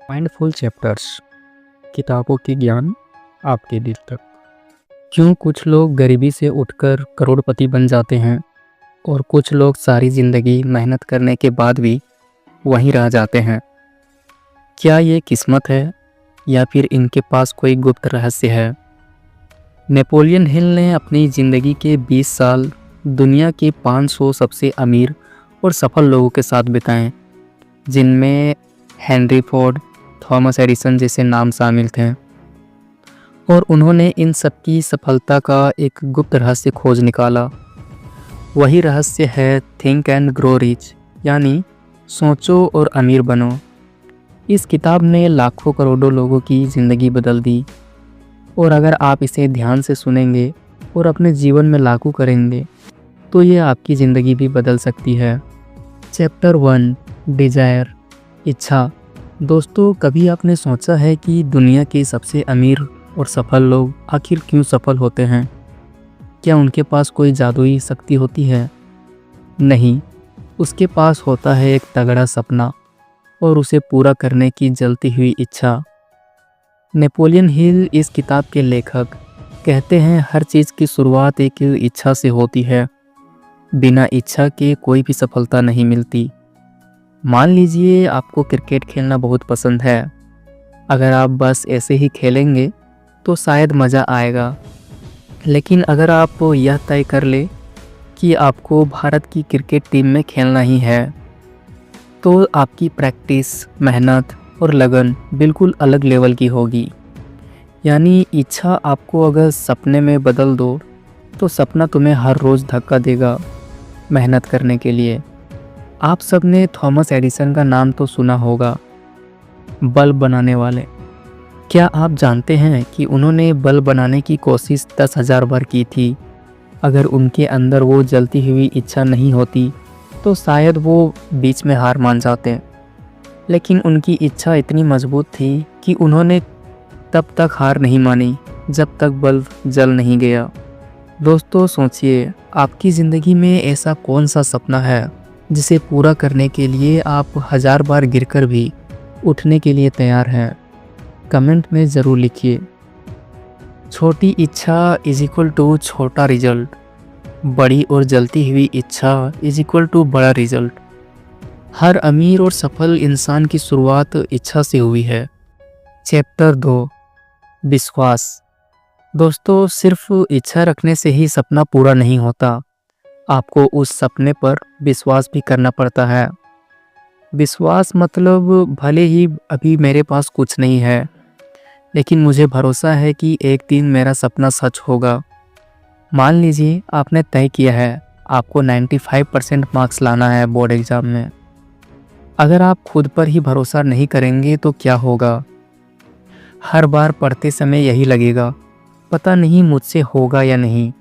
Mindful chapters, किताबों की ज्ञान आपके दिल तक। क्यों कुछ लोग गरीबी से उठकर करोड़पति बन जाते हैं और कुछ लोग सारी ज़िंदगी मेहनत करने के बाद भी वहीं रह जाते हैं? क्या ये किस्मत है या फिर इनके पास कोई गुप्त रहस्य है? नेपोलियन हिल ने अपनी ज़िंदगी के 20 साल दुनिया के 500 सबसे अमीर और सफल लोगों के साथ बिताए, जिनमें हेनरी फोर्ड, थॉमस एडिसन जैसे नाम शामिल थे। और उन्होंने इन सबकी सफलता का एक गुप्त रहस्य खोज निकाला। वही रहस्य है थिंक एंड ग्रो रिच, यानी सोचो और अमीर बनो। इस किताब ने लाखों करोड़ों लोगों की ज़िंदगी बदल दी, और अगर आप इसे ध्यान से सुनेंगे और अपने जीवन में लागू करेंगे तो ये आपकी ज़िंदगी भी बदल सकती है। चैप्टर 1, डिज़ायर, इच्छा। दोस्तों, कभी आपने सोचा है कि दुनिया के सबसे अमीर और सफल लोग आखिर क्यों सफल होते हैं? क्या उनके पास कोई जादुई शक्ति होती है? नहीं, उसके पास होता है एक तगड़ा सपना और उसे पूरा करने की जलती हुई इच्छा। नेपोलियन हिल, इस किताब के लेखक, कहते हैं हर चीज़ की शुरुआत एक इच्छा से होती है। बिना इच्छा के कोई भी सफलता नहीं मिलती। मान लीजिए आपको क्रिकेट खेलना बहुत पसंद है। अगर आप बस ऐसे ही खेलेंगे तो शायद मज़ा आएगा, लेकिन अगर आप यह तय कर ले कि आपको भारत की क्रिकेट टीम में खेलना ही है, तो आपकी प्रैक्टिस, मेहनत और लगन बिल्कुल अलग लेवल की होगी। यानी इच्छा आपको अगर सपने में बदल दो तो सपना तुम्हें हर रोज़ धक्का देगा मेहनत करने के लिए। आप सब ने थॉमस एडिसन का नाम तो सुना होगा, बल्ब बनाने वाले। क्या आप जानते हैं कि उन्होंने बल्ब बनाने की कोशिश 10,000 बार की थी? अगर उनके अंदर वो जलती हुई इच्छा नहीं होती तो शायद वो बीच में हार मान जाते। लेकिन उनकी इच्छा इतनी मजबूत थी कि उन्होंने तब तक हार नहीं मानी जब तक बल्ब जल नहीं गया। दोस्तों, सोचिए, आपकी ज़िंदगी में ऐसा कौन सा सपना है जिसे पूरा करने के लिए आप 1000 बार गिरकर भी उठने के लिए तैयार हैं? कमेंट में ज़रूर लिखिए। छोटी इच्छा इज इक्वल टू छोटा रिजल्ट, बड़ी और जलती हुई इच्छा इज इक्वल टू बड़ा रिजल्ट। हर अमीर और सफल इंसान की शुरुआत इच्छा से हुई है। चैप्टर 2, विश्वास। दोस्तों, सिर्फ इच्छा रखने से ही सपना पूरा नहीं होता। आपको उस सपने पर विश्वास भी करना पड़ता है। विश्वास मतलब भले ही अभी मेरे पास कुछ नहीं है, लेकिन मुझे भरोसा है कि एक दिन मेरा सपना सच होगा। मान लीजिए आपने तय किया है आपको 95% मार्क्स लाना है बोर्ड एग्ज़ाम में। अगर आप खुद पर ही भरोसा नहीं करेंगे तो क्या होगा? हर बार पढ़ते समय यही लगेगा, पता नहीं मुझसे होगा या नहीं।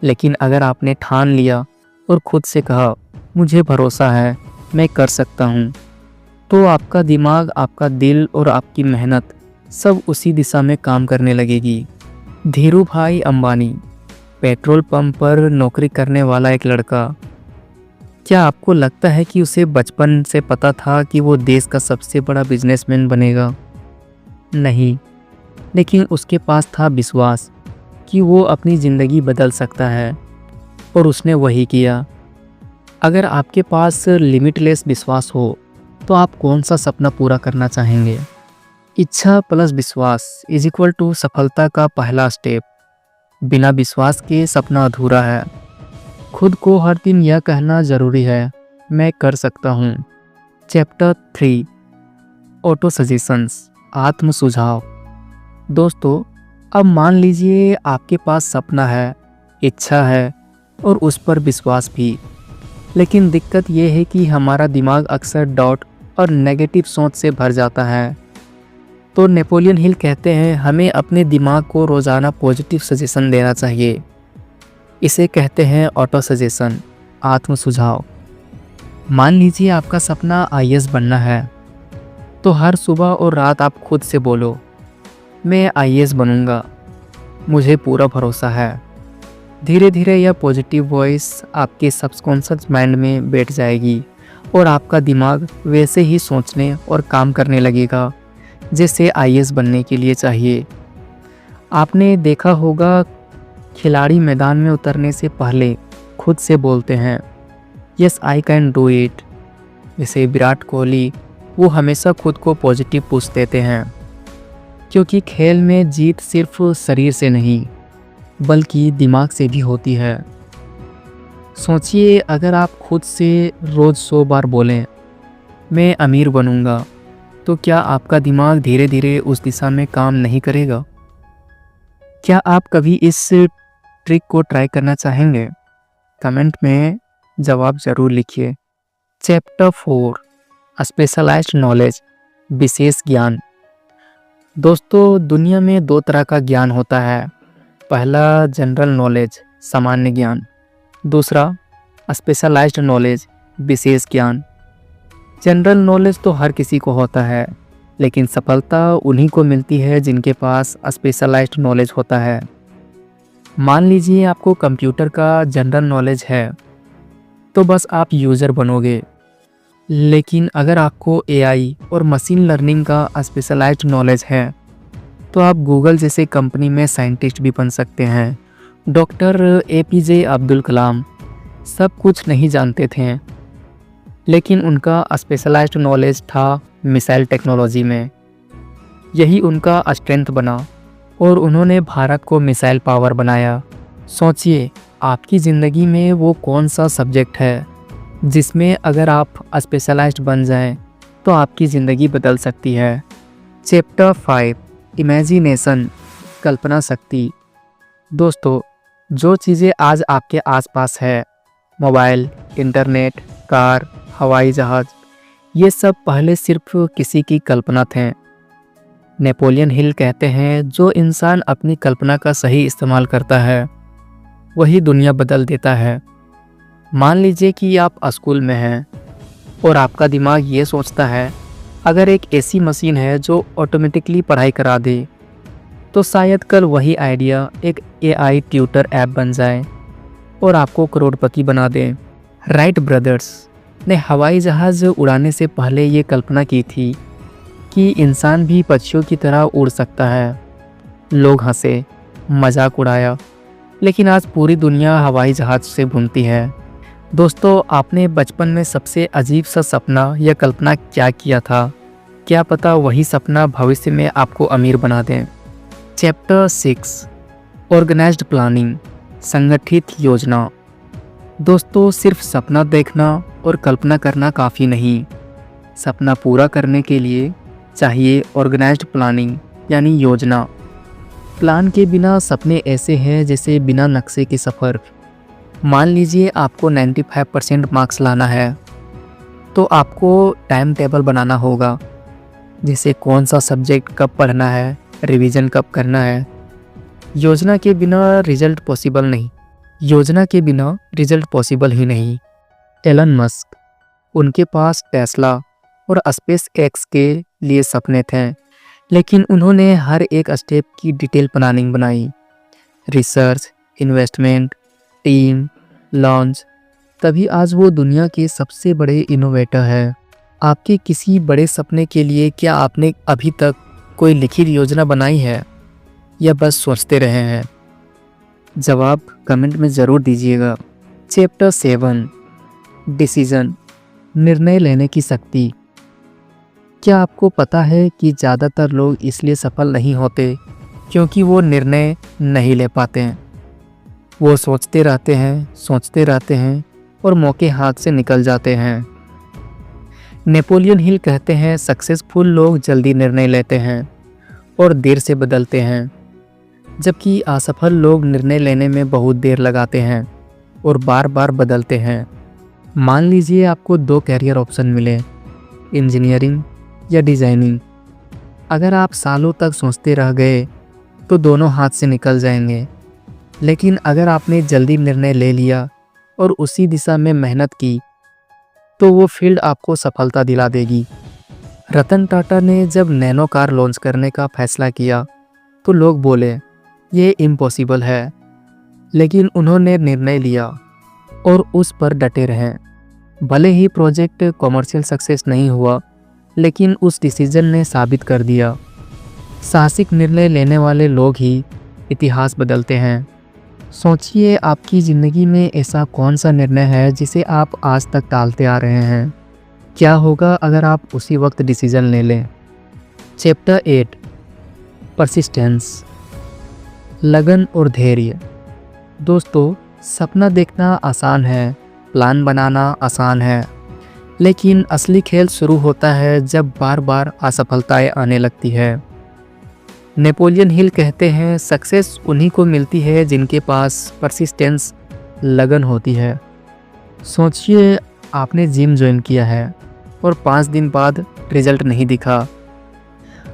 लेकिन अगर आपने ठान लिया और खुद से कहा मुझे भरोसा है, मैं कर सकता हूँ, तो आपका दिमाग, आपका दिल और आपकी मेहनत सब उसी दिशा में काम करने लगेगी। धीरूभाई अंबानी, पेट्रोल पंप पर नौकरी करने वाला एक लड़का। क्या आपको लगता है कि उसे बचपन से पता था कि वो देश का सबसे बड़ा बिजनेसमैन बनेगा? नहीं, लेकिन उसके पास था विश्वास कि वो अपनी ज़िंदगी बदल सकता है, और उसने वही किया। अगर आपके पास लिमिटलेस विश्वास हो तो आप कौन सा सपना पूरा करना चाहेंगे? इच्छा प्लस विश्वास इज इक्वल टू सफलता का पहला स्टेप। बिना विश्वास के सपना अधूरा है। खुद को हर दिन यह कहना ज़रूरी है, मैं कर सकता हूँ। चैप्टर 3, ऑटो सजेशंस, आत्म सुझाव। दोस्तों, अब मान लीजिए आपके पास सपना है, इच्छा है और उस पर विश्वास भी, लेकिन दिक्कत यह है कि हमारा दिमाग अक्सर डाउट और नेगेटिव सोच से भर जाता है। तो नेपोलियन हिल कहते हैं हमें अपने दिमाग को रोज़ाना पॉजिटिव सजेशन देना चाहिए। इसे कहते हैं ऑटो सजेशन, आत्म सुझाव। मान लीजिए आपका सपना आईएएस बनना है, तो हर सुबह और रात आप खुद से बोलो, मैं आईएएस बनूंगा, मुझे पूरा भरोसा है। धीरे धीरे यह पॉजिटिव वॉइस आपके सबकॉन्शियस माइंड में बैठ जाएगी और आपका दिमाग वैसे ही सोचने और काम करने लगेगा जैसे आईएएस बनने के लिए चाहिए। आपने देखा होगा खिलाड़ी मैदान में उतरने से पहले खुद से बोलते हैं yes I can do it. जैसे विराट कोहली, वो हमेशा खुद को पॉजिटिव पुश देते हैं, क्योंकि खेल में जीत सिर्फ शरीर से नहीं बल्कि दिमाग से भी होती है। सोचिए, अगर आप खुद से रोज़ 100 बार बोलें मैं अमीर बनूंगा, तो क्या आपका दिमाग धीरे धीरे उस दिशा में काम नहीं करेगा? क्या आप कभी इस ट्रिक को ट्राई करना चाहेंगे? कमेंट में जवाब ज़रूर लिखिए। चैप्टर 4 स्पेशलाइज्ड नॉलेज, विशेष ज्ञान। दोस्तों, दुनिया में 2 तरह का ज्ञान होता है। पहला जनरल नॉलेज, सामान्य ज्ञान। दूसरा स्पेशलाइज्ड नॉलेज, विशेष ज्ञान। जनरल नॉलेज तो हर किसी को होता है, लेकिन सफलता उन्हीं को मिलती है जिनके पास स्पेशलाइज्ड नॉलेज होता है। मान लीजिए आपको कंप्यूटर का जनरल नॉलेज है, तो बस आप यूज़र बनोगे। लेकिन अगर आपको एआई और मशीन लर्निंग का स्पेशलाइज्ड नॉलेज है, तो आप गूगल जैसे कंपनी में साइंटिस्ट भी बन सकते हैं। डॉक्टर एपीजे अब्दुल कलाम सब कुछ नहीं जानते थे, लेकिन उनका स्पेशलाइज्ड नॉलेज था मिसाइल टेक्नोलॉजी में। यही उनका स्ट्रेंथ बना और उन्होंने भारत को मिसाइल पावर बनाया। सोचिए, आपकी ज़िंदगी में वो कौन सा सब्जेक्ट है जिसमें अगर आप स्पेशलाइज्ड बन जाएं, तो आपकी ज़िंदगी बदल सकती है। चैप्टर 5 इमेजिनेशन, कल्पना शक्ति। दोस्तों, जो चीज़ें आज आपके आसपास है, मोबाइल, इंटरनेट, कार, हवाई जहाज़, ये सब पहले सिर्फ किसी की कल्पना थे। नेपोलियन हिल कहते हैं, जो इंसान अपनी कल्पना का सही इस्तेमाल करता है वही दुनिया बदल देता है। मान लीजिए कि आप स्कूल में हैं और आपका दिमाग ये सोचता है अगर एक ऐसी मशीन है जो ऑटोमेटिकली पढ़ाई करा दे, तो शायद कल वही आइडिया एक एआई ट्यूटर ऐप बन जाए और आपको करोड़पति बना दे। राइट ब्रदर्स ने हवाई जहाज़ उड़ाने से पहले ये कल्पना की थी कि इंसान भी पक्षियों की तरह उड़ सकता है। लोग हंसे, मजाक उड़ाया, लेकिन आज पूरी दुनिया हवाई जहाज़ से घूमती है। दोस्तों, आपने बचपन में सबसे अजीब सा सपना या कल्पना क्या किया था? क्या पता वही सपना भविष्य में आपको अमीर बना दें। चैप्टर 6 ऑर्गेनाइज्ड प्लानिंग, संगठित योजना। दोस्तों, सिर्फ सपना देखना और कल्पना करना काफ़ी नहीं। सपना पूरा करने के लिए चाहिए ऑर्गेनाइज्ड प्लानिंग, यानी योजना। प्लान के बिना सपने ऐसे हैं जैसे बिना नक्शे के सफ़र। मान लीजिए आपको 95% मार्क्स लाना है, तो आपको टाइम टेबल बनाना होगा, जैसे कौन सा सब्जेक्ट कब पढ़ना है, रिवीजन कब करना है। योजना के बिना रिजल्ट पॉसिबल नहीं। योजना के बिना रिजल्ट पॉसिबल ही नहीं। एलन मस्क, उनके पास टेस्ला और स्पेस एक्स के लिए सपने थे, लेकिन उन्होंने हर एक स्टेप की डिटेल प्लानिंग बनाई। रिसर्च, इन्वेस्टमेंट, टीम, लॉन्च, तभी आज वो दुनिया के सबसे बड़े इनोवेटर है। आपके किसी बड़े सपने के लिए क्या आपने अभी तक कोई लिखित योजना बनाई है या बस सोचते रहे हैं? जवाब कमेंट में ज़रूर दीजिएगा। चैप्टर 7 डिसीजन, निर्णय लेने की शक्ति। क्या आपको पता है कि ज़्यादातर लोग इसलिए सफल नहीं होते क्योंकि वो निर्णय नहीं ले पाते हैं। वो सोचते रहते हैं और मौके हाथ से निकल जाते हैं। नेपोलियन हिल कहते हैं, सक्सेसफुल लोग जल्दी निर्णय लेते हैं और देर से बदलते हैं, जबकि असफल लोग निर्णय लेने में बहुत देर लगाते हैं और बार बार बदलते हैं। मान लीजिए आपको 2 कैरियर ऑप्शन मिले, इंजीनियरिंग या डिज़ाइनिंग। अगर आप सालों तक सोचते रह गए तो दोनों हाथ से निकल जाएंगे, लेकिन अगर आपने जल्दी निर्णय ले लिया और उसी दिशा में मेहनत की, तो वो फील्ड आपको सफलता दिला देगी। रतन टाटा ने जब नैनो कार लॉन्च करने का फैसला किया तो लोग बोले ये इम्पॉसिबल है, लेकिन उन्होंने निर्णय लिया और उस पर डटे रहे। भले ही प्रोजेक्ट कॉमर्शियल सक्सेस नहीं हुआ, लेकिन उस डिसीजन ने साबित कर दिया, साहसिक निर्णय लेने वाले लोग ही इतिहास बदलते हैं। सोचिए, आपकी ज़िंदगी में ऐसा कौन सा निर्णय है जिसे आप आज तक टालते आ रहे हैं? क्या होगा अगर आप उसी वक्त डिसीजन ले लें? चैप्टर 8, परसिस्टेंस, लगन और धैर्य। दोस्तों, सपना देखना आसान है, प्लान बनाना आसान है, लेकिन असली खेल शुरू होता है जब बार बार असफलताएं आने लगती है। नेपोलियन हिल कहते हैं, सक्सेस उन्हीं को मिलती है जिनके पास परसिस्टेंस, लगन होती है। सोचिए, आपने जिम ज्वाइन किया है और 5 दिन बाद रिजल्ट नहीं दिखा।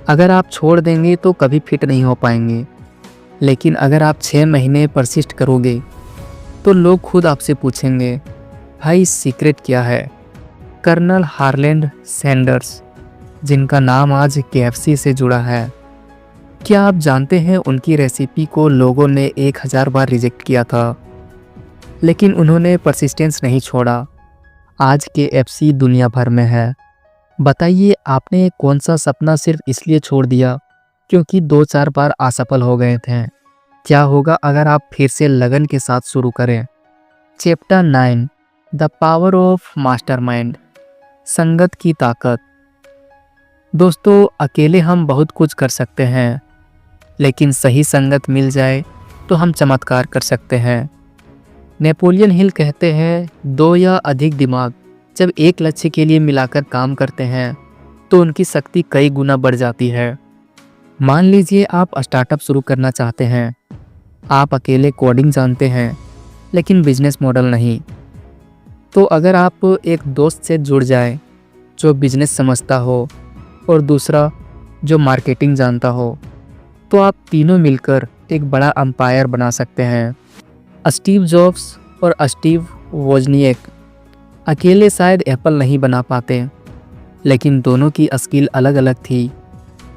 अगर आप छोड़ देंगे तो कभी फिट नहीं हो पाएंगे, लेकिन अगर आप 6 महीने परसिस्ट करोगे तो लोग खुद आपसे पूछेंगे, भाई सीक्रेट क्या है? कर्नल हार्लैंड सैंडर्स, जिनका नाम आज KFC से जुड़ा है, क्या आप जानते हैं उनकी रेसिपी को लोगों ने 1000 बार रिजेक्ट किया था, लेकिन उन्होंने परसिस्टेंस नहीं छोड़ा। आज KFC दुनिया भर में है। बताइए, आपने कौन सा सपना सिर्फ इसलिए छोड़ दिया क्योंकि 2-4 बार असफल हो गए थे? क्या होगा अगर आप फिर से लगन के साथ शुरू करें? Chapter 9, the power of mastermind, संगत की ताकत। दोस्तों, अकेले हम बहुत कुछ कर सकते हैं, लेकिन सही संगत मिल जाए तो हम चमत्कार कर सकते हैं। नेपोलियन हिल कहते हैं, 2 या अधिक दिमाग जब एक लक्ष्य के लिए मिलाकर काम करते हैं तो उनकी शक्ति कई गुना बढ़ जाती है। मान लीजिए आप स्टार्टअप शुरू करना चाहते हैं। आप अकेले कोडिंग जानते हैं, लेकिन बिजनेस मॉडल नहीं। तो अगर आप एक दोस्त से जुड़ जाए जो बिजनेस समझता हो और दूसरा जो मार्केटिंग जानता हो, तो आप तीनों मिलकर एक बड़ा एम्पायर बना सकते हैं। स्टीव जॉब्स और स्टीव वोजनिएक अकेले शायद एप्पल नहीं बना पाते, लेकिन दोनों की स्किल अलग अलग थी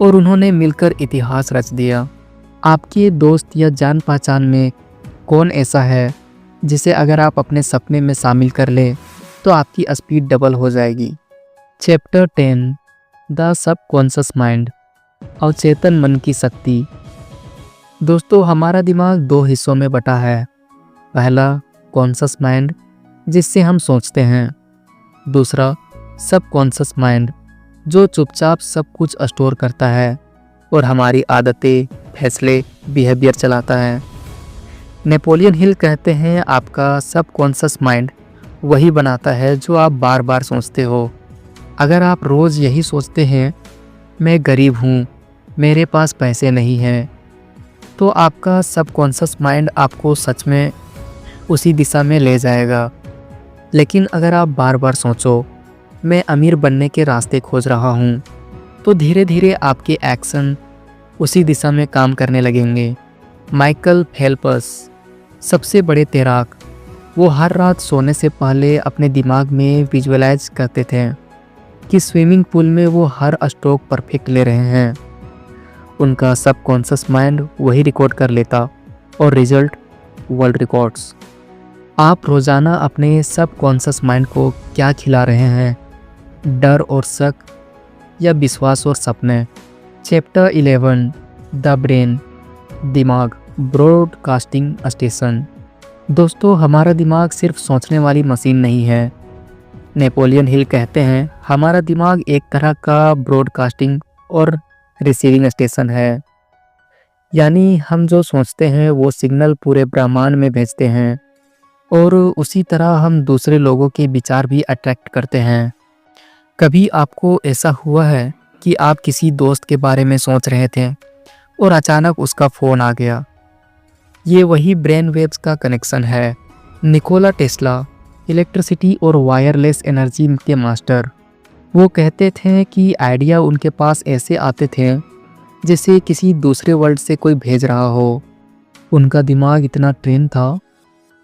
और उन्होंने मिलकर इतिहास रच दिया। आपके दोस्त या जान पहचान में कौन ऐसा है जिसे अगर आप अपने सपने में शामिल कर लें तो आपकी स्पीड डबल हो जाएगी? चैप्टर 10, द सबकॉन्शियस माइंड, अवचेतन मन की शक्ति। दोस्तों, हमारा दिमाग 2 हिस्सों में बटा है। पहला कॉन्शियस माइंड, जिससे हम सोचते हैं। दूसरा सबकॉन्शियस माइंड, जो चुपचाप सब कुछ स्टोर करता है और हमारी आदतें, फैसले, बिहेवियर चलाता है। नेपोलियन हिल कहते हैं, आपका सबकॉन्शियस माइंड वही बनाता है जो आप बार बार सोचते हो। अगर आप रोज़ यही सोचते हैं, मैं गरीब हूँ, मेरे पास पैसे नहीं हैं, तो आपका सबकॉन्शियस माइंड आपको सच में उसी दिशा में ले जाएगा। लेकिन अगर आप बार बार सोचो, मैं अमीर बनने के रास्ते खोज रहा हूँ, तो धीरे धीरे आपके एक्शन उसी दिशा में काम करने लगेंगे। माइकल फेल्प्स, सबसे बड़े तैराक, वो हर रात सोने से पहले अपने दिमाग में विजुअलाइज करते थे कि स्विमिंग पूल में वो हर स्ट्रोक परफेक्ट ले रहे हैं। उनका सबकॉन्शियस माइंड वही रिकॉर्ड कर लेता और रिजल्ट वर्ल्ड रिकॉर्ड्स। आप रोज़ाना अपने सबकॉन्शियस माइंड को क्या खिला रहे हैं? डर और शक या विश्वास और सपने? चैप्टर 11, द ब्रेन, दिमाग, ब्रॉडकास्टिंग स्टेशन। दोस्तों, हमारा दिमाग सिर्फ सोचने वाली मशीन नहीं है। नेपोलियन हिल कहते हैं, हमारा दिमाग एक तरह का ब्रॉडकास्टिंग और रिसीविंग स्टेशन है। यानी हम जो सोचते हैं वो सिग्नल पूरे ब्रह्मांड में भेजते हैं, और उसी तरह हम दूसरे लोगों के विचार भी अट्रैक्ट करते हैं। कभी आपको ऐसा हुआ है कि आप किसी दोस्त के बारे में सोच रहे थे और अचानक उसका फ़ोन आ गया? ये वही ब्रेन वेव्स का कनेक्शन है। निकोला टेस्ला, इलेक्ट्रिसिटी और वायरलेस एनर्जी के मास्टर, वो कहते थे कि आइडिया उनके पास ऐसे आते थे जैसे किसी दूसरे वर्ल्ड से कोई भेज रहा हो। उनका दिमाग इतना ट्रेन था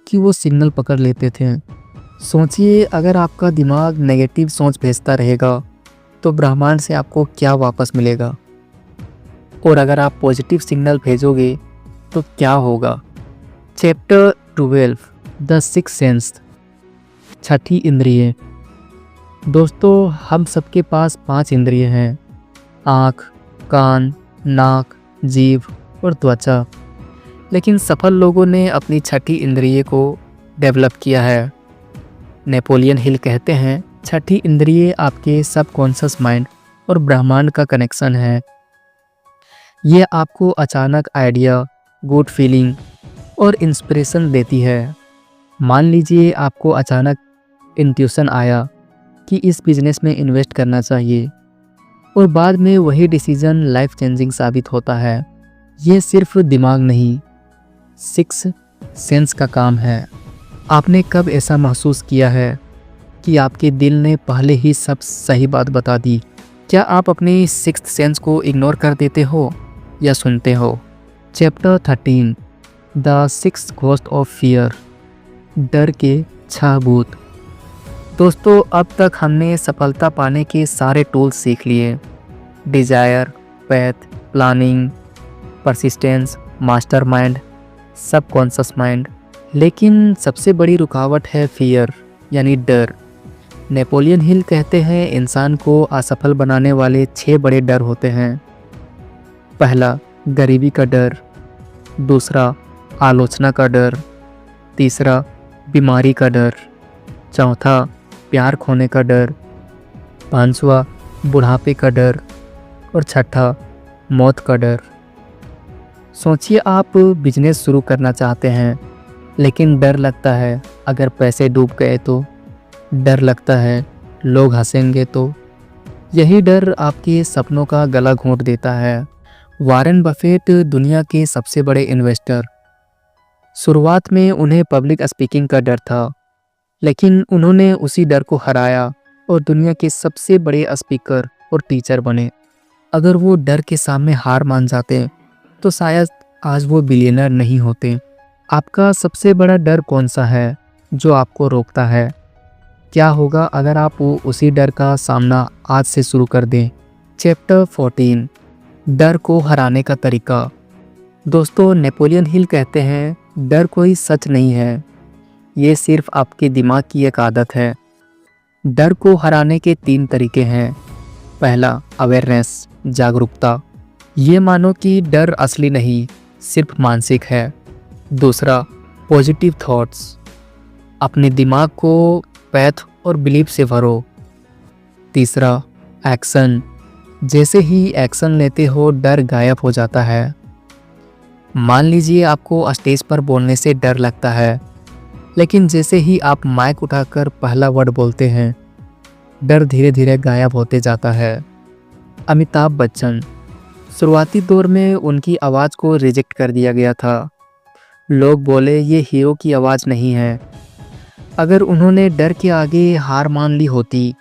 कि वो सिग्नल पकड़ लेते थे। सोचिए, अगर आपका दिमाग नेगेटिव सोच भेजता रहेगा तो ब्रह्मांड से आपको क्या वापस मिलेगा? और अगर आप पॉजिटिव सिग्नल भेजोगे तो क्या होगा? चैप्टर 12, द सिक्स्थ सेंस, छठी इंद्रिय। दोस्तों, हम सबके पास 5 इंद्रिय हैं: आँख, कान, नाक, जीभ और त्वचा। लेकिन सफल लोगों ने अपनी छठी इंद्रिय को डेवलप किया है। नेपोलियन हिल कहते हैं, छठी इंद्रिय आपके सबकॉन्शियस माइंड और ब्रह्मांड का कनेक्शन है। ये आपको अचानक आइडिया, गुड फीलिंग और इंस्पिरेशन देती है। मान लीजिए आपको अचानक इंट्यूशन आया कि इस बिजनेस में इन्वेस्ट करना चाहिए, और बाद में वही डिसीजन लाइफ चेंजिंग साबित होता है। ये सिर्फ दिमाग नहीं, सिक्स सेंस का काम है। आपने कब ऐसा महसूस किया है कि आपके दिल ने पहले ही सब सही बात बता दी? क्या आप अपनी सिक्स्थ सेंस को इग्नोर कर देते हो या सुनते हो? Chapter 13, the six ghost of fear, डर के 6 भूत। दोस्तों, अब तक हमने सफलता पाने के सारे टूल्स सीख लिए: desire, path, planning, persistence, mastermind, subconscious mind. लेकिन सबसे बड़ी रुकावट है फियर, यानी डर। नेपोलियन हिल कहते हैं, इंसान को असफल बनाने वाले 6 बड़े डर होते हैं। पहला, गरीबी का डर। दूसरा, आलोचना का डर। तीसरा, बीमारी का डर। चौथा, प्यार खोने का डर। पांचवा, बुढ़ापे का डर। और छठा, मौत का डर। सोचिए, आप बिजनेस शुरू करना चाहते हैं, लेकिन डर लगता है अगर पैसे डूब गए तो, डर लगता है लोग हंसेंगे तो। यही डर आपके सपनों का गला घोंट देता है। वॉरेन बफेट, दुनिया के सबसे बड़े इन्वेस्टर, शुरुआत में उन्हें पब्लिक स्पीकिंग का डर था, लेकिन उन्होंने उसी डर को हराया और दुनिया के सबसे बड़े स्पीकर और टीचर बने। अगर वो डर के सामने हार मान जाते तो शायद आज वो बिलियनर नहीं होते। आपका सबसे बड़ा डर कौन सा है जो आपको रोकता है? क्या होगा अगर आप उसी डर का सामना आज से शुरू कर दें? चैप्टर 14, डर को हराने का तरीका। दोस्तों, नेपोलियन हिल कहते हैं, डर कोई सच नहीं है, ये सिर्फ आपके दिमाग की एक आदत है। डर को हराने के 3 तरीके हैं। पहला, अवेयरनेस, जागरूकता। ये मानो कि डर असली नहीं, सिर्फ मानसिक है। दूसरा, पॉजिटिव थॉट्स, अपने दिमाग को पैथ और बिलीफ से भरो। तीसरा, एक्शन, जैसे ही एक्शन लेते हो डर गायब हो जाता है। मान लीजिए आपको स्टेज पर बोलने से डर लगता है, लेकिन जैसे ही आप माइक उठाकर पहला वर्ड बोलते हैं, डर धीरे धीरे गायब होते जाता है। अमिताभ बच्चन, शुरुआती दौर में उनकी आवाज़ को रिजेक्ट कर दिया गया था। लोग बोले ये हीरो की आवाज़ नहीं है। अगर उन्होंने डर के आगे हार मान ली होती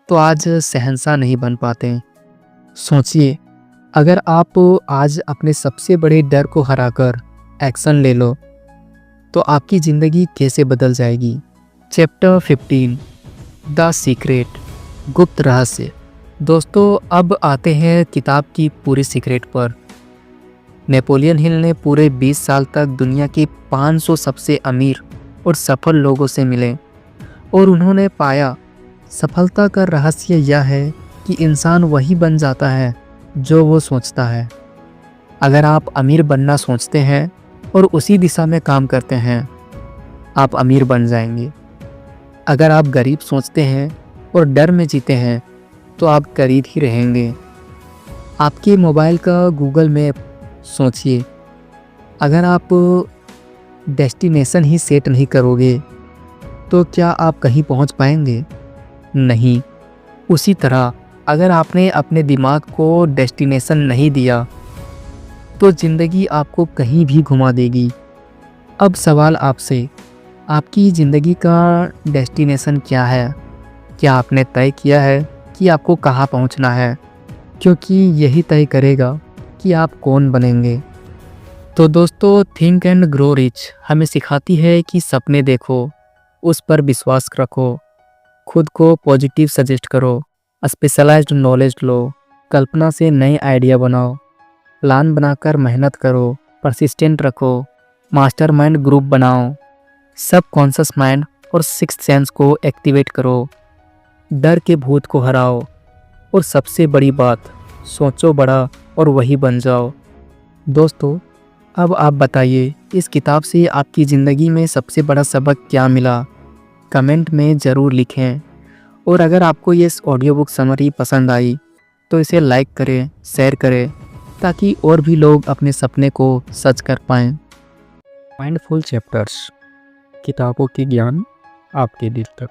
तो आज शहंशाह नहीं बन पाते। सोचिए, अगर आप आज अपने सबसे बड़े डर को हराकर एक्शन ले लो तो आपकी ज़िंदगी कैसे बदल जाएगी। चैप्टर 15, द सीक्रेट, गुप्त रहस्य। दोस्तों, अब आते हैं किताब की पूरी सीक्रेट पर। नेपोलियन हिल ने पूरे 20 साल तक दुनिया के 500 सबसे अमीर और सफल लोगों से मिले, और उन्होंने पाया सफलता का रहस्य यह है कि इंसान वही बन जाता है जो वो सोचता है। अगर आप अमीर बनना सोचते हैं और उसी दिशा में काम करते हैं, आप अमीर बन जाएंगे। अगर आप गरीब सोचते हैं और डर में जीते हैं तो आप गरीब ही रहेंगे। आपके मोबाइल का गूगल मैप सोचिए, अगर आप डेस्टिनेशन ही सेट नहीं करोगे तो क्या आप कहीं पहुंच पाएंगे? नहीं। उसी तरह अगर आपने अपने दिमाग को डेस्टिनेशन नहीं दिया तो ज़िंदगी आपको कहीं भी घुमा देगी। अब सवाल आपसे, आपकी ज़िंदगी का डेस्टिनेशन क्या है? क्या आपने तय किया है कि आपको कहाँ पहुँचना है? क्योंकि यही तय करेगा कि आप कौन बनेंगे। तो दोस्तों, थिंक एंड ग्रो रिच हमें सिखाती है कि सपने देखो, उस पर विश्वास रखो, खुद को पॉजिटिव सजेस्ट करो, स्पेशलाइज्ड नॉलेज लो, कल्पना से नए आइडिया बनाओ, प्लान बनाकर मेहनत करो, परसिस्टेंट रखो, मास्टरमाइंड ग्रुप बनाओ, सब कॉन्शियस माइंड और सिक्स्थ सेंस को एक्टिवेट करो, डर के भूत को हराओ और सबसे बड़ी बात, सोचो बड़ा और वही बन जाओ। दोस्तों, अब आप बताइए, इस किताब से आपकी ज़िंदगी में सबसे बड़ा सबक क्या मिला? कमेंट में ज़रूर लिखें। और अगर आपको ये ऑडियो बुक समरी पसंद आई तो इसे लाइक करें, शेयर करें, ताकि और भी लोग अपने सपने को सच कर पाएँ। माइंडफुल चैप्टर्स, किताबों की ज्ञान आपके दिल तक।